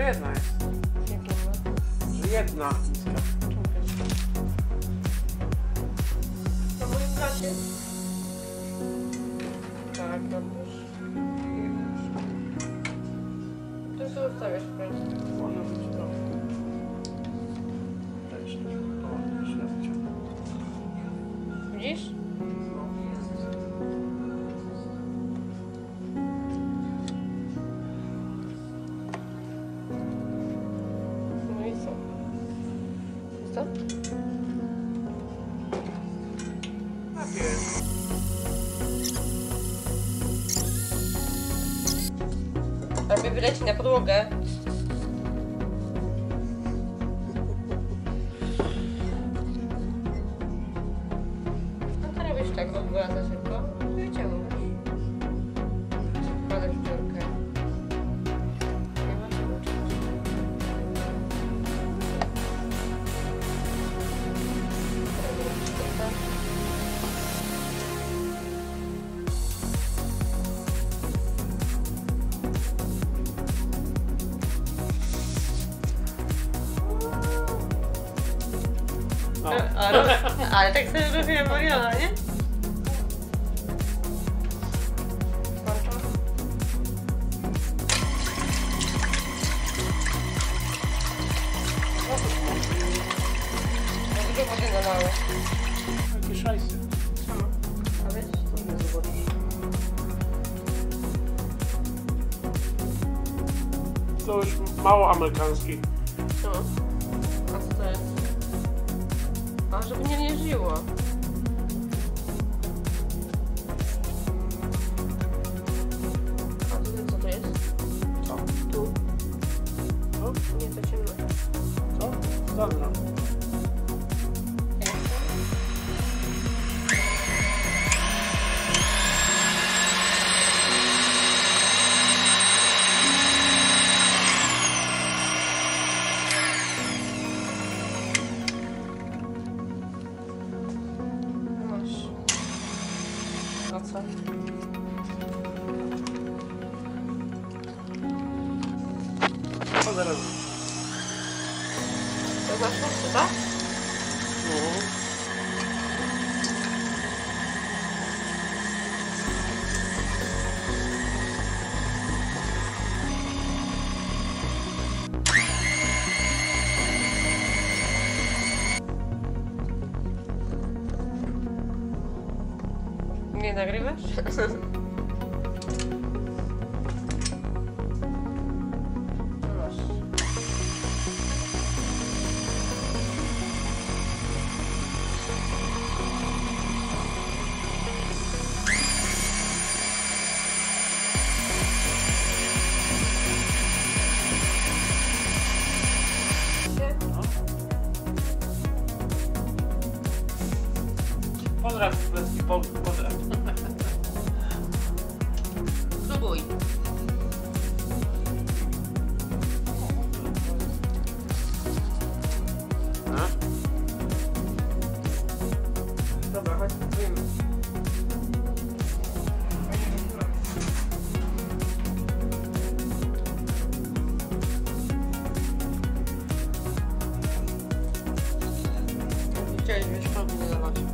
że jedna jest. Jak jedna? Że jedna miska. To w moim bracie. Tak, dobrze. To już to ustawiasz w końcu. Może być to. Też nie. O, źle wyciągnę. Widzisz? No i co? Jest to? Tak jest. A mnie wyleci na podłogę. No to robisz tak, w ogóle za szybko. Wyciągasz. Wkładasz w dziurkę. Nie ma co uczyć. No. Ale tak sobie robiłem Mariana, nie? Ja tylko potem za małe. Jakie szajsy. A wiesz? Nie zobaczysz. To już mało amerykański. Co? A co to jest? A, żeby nie jeździło. A to co to jest? Co? Tu. Co? Nie, to ciemno. Co? Dobra. Masz. A co? Co zaraz? To masz kurczę, tak? No. Nie nagrywasz? Masz. Pozdraw królewski pozdraw. Spróbuj. A? Dobra, chodź spróbujmy. Chciałeś mieć prawdę dawać.